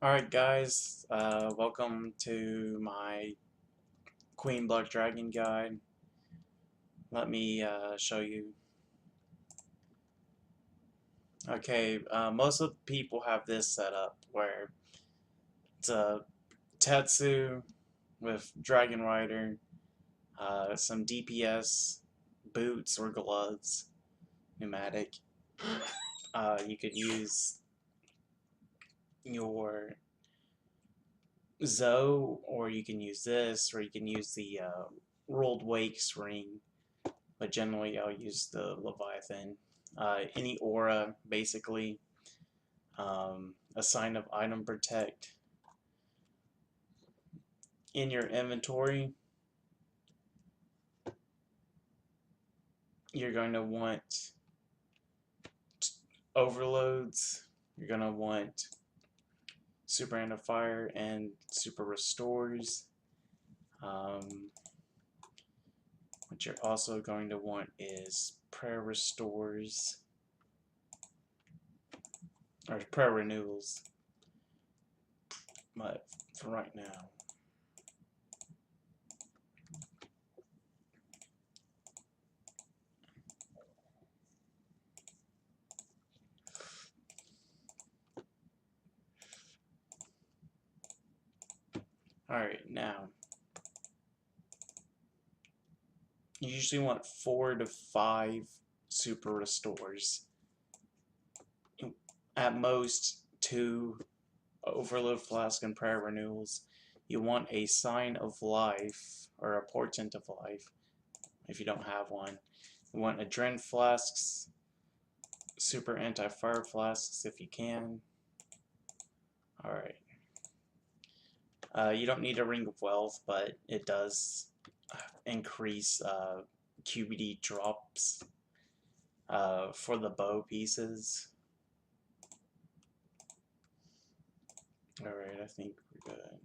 Alright guys, welcome to my Queen Blood Dragon guide. Let me show you. Okay, most of the people have this set up where it's a Tetsu with Dragon Rider, some DPS, boots or gloves, pneumatic. You could use your Zoe, or you can use this, or you can use the Rolled Wakes ring. But generally I'll use the Leviathan. Any aura, basically, a sign of item protect. In your inventory, you're going to want overloads, you're going to want super anti-fire and super restores. What you're also going to want is prayer restores, or prayer renewals, but for right now. Alright, now you usually want 4 to 5 super restores. At most 2 overload flask and prayer renewals. You want a sign of life or a portent of life if you don't have one. You want adrenaline flasks, super anti-fire flasks if you can. Alright. You don't need a ring of wealth, but it does increase QBD drops for the bow pieces. Alright, I think we're good.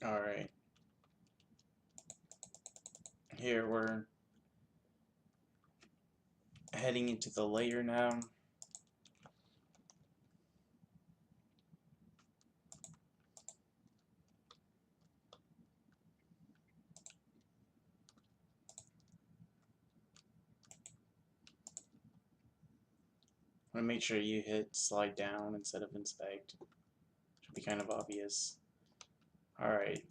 Alright. Here we're heading into the layer now. Want to make sure you hit slide down instead of inspect. Should be kind of obvious. Alright.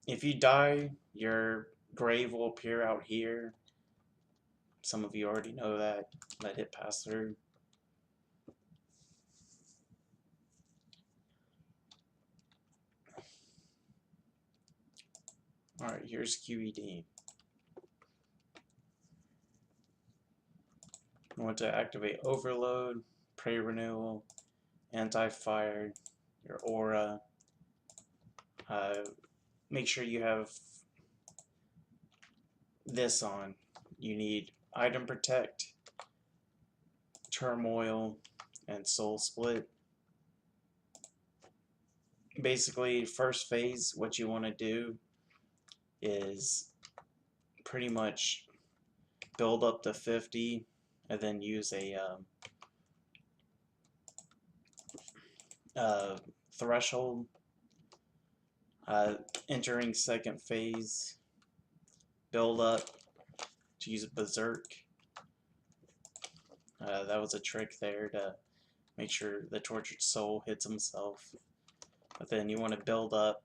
If you die, your grave will appear out here. Some of you already know that. Let it pass through. Alright, here's QED. You want to activate Overload, Prey Renewal, Anti-Fire, your Aura. Make sure you have this on. You need Item Protect, Turmoil, and Soul Split. Basically, first phase, what you want to do is pretty much build up to 50 and then use a threshold. Entering second phase, build up to use Berserk. That was a trick there to make sure the tortured soul hits himself. But then you want to build up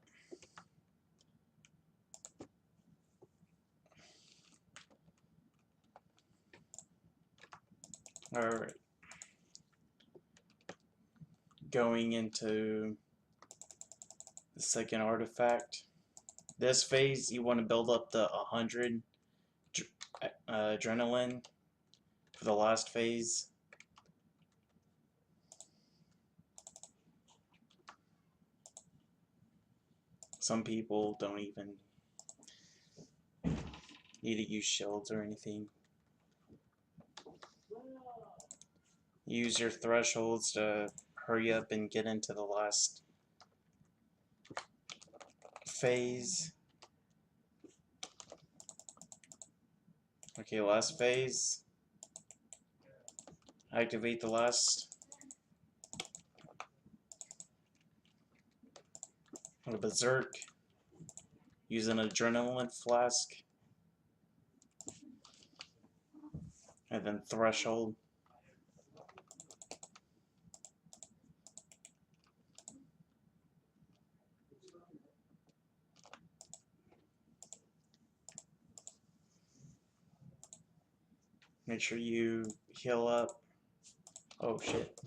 Alright. Going into the second artifact. This phase, you want to build up the 100 adrenaline for the last phase. Some people don't even need to use shields or anything. Use your thresholds to hurry up and get into the last phase. Okay, last phase. Activate the last Berserk. Use an adrenaline flask. And then Threshold. Make sure you heal up. Oh shit.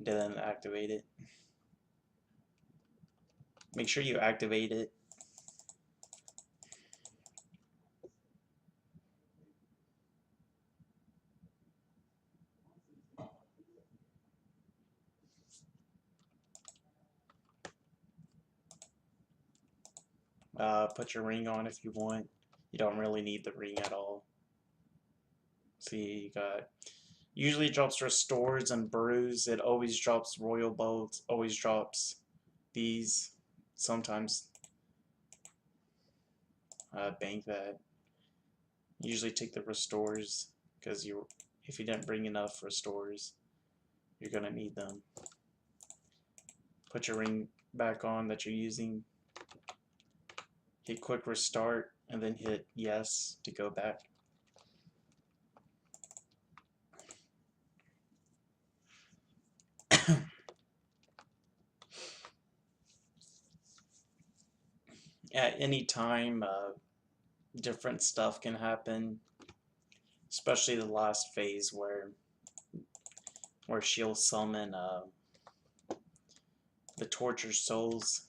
Didn't activate it. Make sure you activate it. Put your ring on if you want. You don't really need the ring at all. See, you got. Usually it drops restores and brews. It always drops royal bolts. Always drops these. Sometimes bank that. Usually take the restores because if you didn't bring enough restores, you're gonna need them. Put your ring back on that you're using. Hit quick restart and then hit yes to go back. At any time, different stuff can happen, especially the last phase where she'll summon the tortured souls.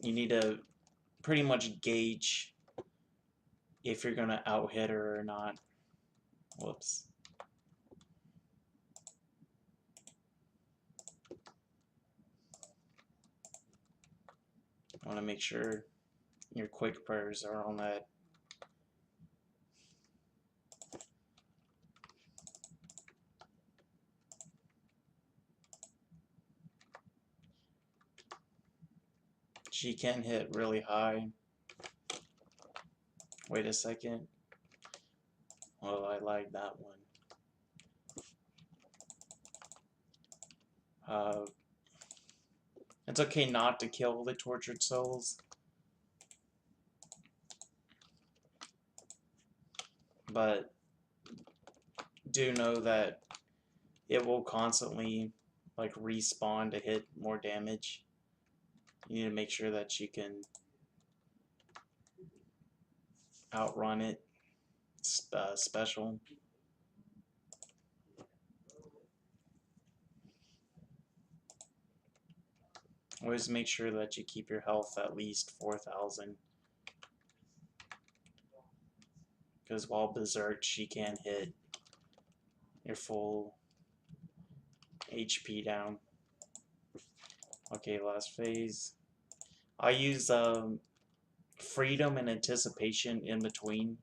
You need to pretty much gauge if you're gonna out hit her or not. Whoops. I want to make sure your quick prayers are on that. She can hit really high. Wait a second. Oh, I like that one. It's okay not to kill the tortured souls, but do know that it will constantly like respawn to hit more damage. You need to make sure that you can outrun it. Special. Always make sure that you keep your health at least 4,000. Because while Berserk, she can hit your full HP down. Okay, last phase. I use Freedom and Anticipation in between,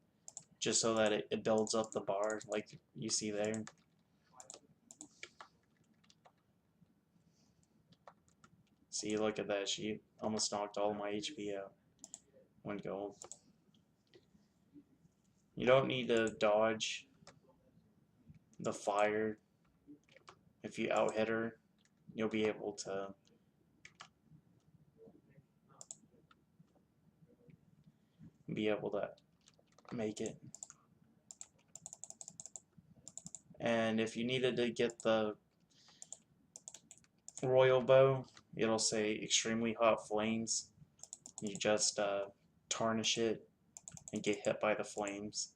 just so that it builds up the bar, like you see there. See, look at that. She almost knocked all my HP out. 1 gold. You don't need to dodge the fire. If you out hit her, you'll be able to make it. And if you needed to get the royal bow, it'll say extremely hot flames. You just tarnish it and get hit by the flames.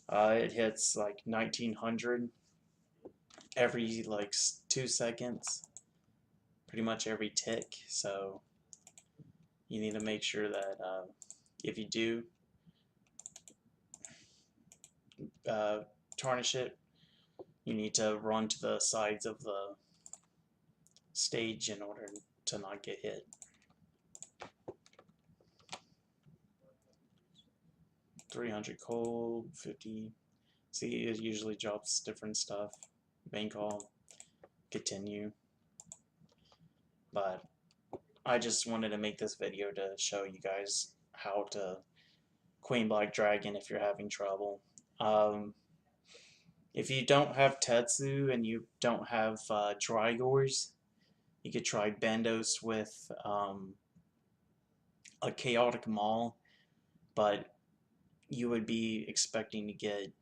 It hits like 1900 every like 2 seconds, pretty much every tick. So you need to make sure that if you do tarnish it, you need to run to the sides of the stage in order to not get hit. $300 cold, 50. See, it usually drops different stuff. Bank call, continue. But I just wanted to make this video to show you guys how to Queen Black Dragon if you're having trouble. If you don't have Tetsu and you don't have Drygores, you could try Bandos with a Chaotic Maul, but you would be expecting to get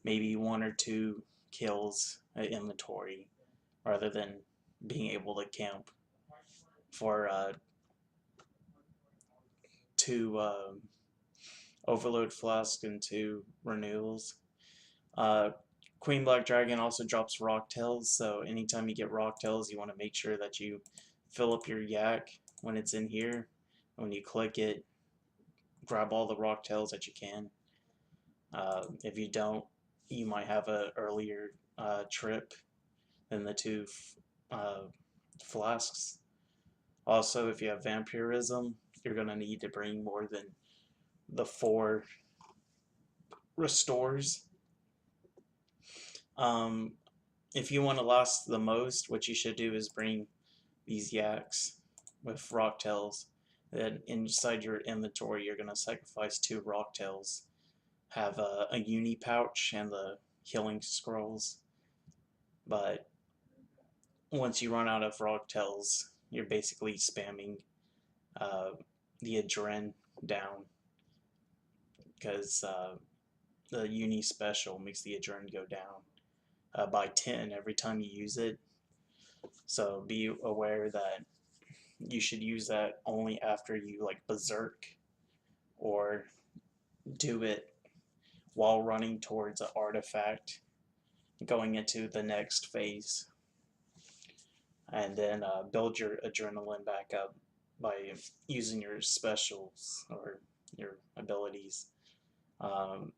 maybe 1 or 2 kills at inventory rather than being able to camp for 2 Overload Flask and 2 renewals. Uh, Queen Black Dragon also drops Rocktails, so anytime you get Rocktails, you want to make sure that you fill up your yak when it's in here. When you click it, grab all the Rocktails that you can. If you don't, you might have a earlier trip than the 2 uh, flasks. Also, if you have Vampirism, you're going to need to bring more than the 4 restores. Um, if you want to last the most, what you should do is bring these yaks with rocktails. Then inside your inventory, you're going to sacrifice 2 rocktails. Have a uni pouch and the healing scrolls. But once you run out of rocktails, you're basically spamming uh, the adren down because the uni special makes the adren go down by 10 every time you use it. So be aware that you should use that only after you like berserk or do it while running towards an artifact going into the next phase, and then build your adrenaline back up by using your specials or your abilities. Um,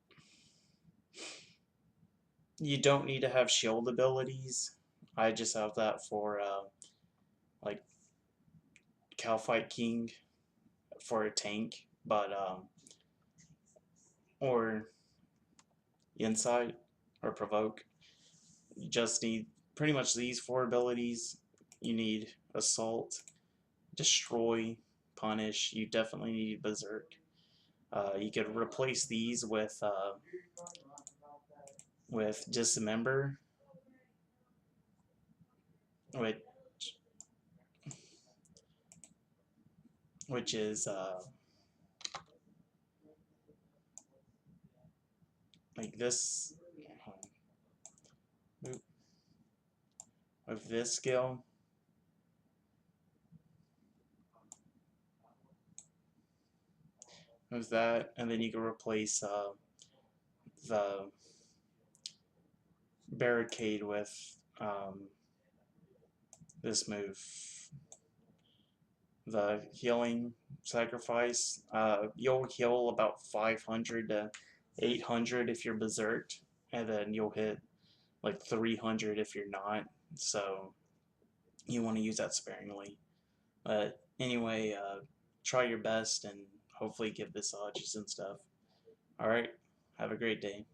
you don't need to have shield abilities. I just have that for like Calfight King for a tank, but or Insight or Provoke. You just need pretty much these 4 abilities. You need Assault, Destroy, Punish. You definitely need Berserk. You could replace these with Dismember, which which is like this. With this skill, with that, and then you can replace the Barricade with this move. The healing sacrifice, you'll heal about 500 to 800 if you're berserked, and then you'll hit like 300 if you're not. So you want to use that sparingly. But anyway, try your best and hopefully get this odds and stuff. All right, have a great day.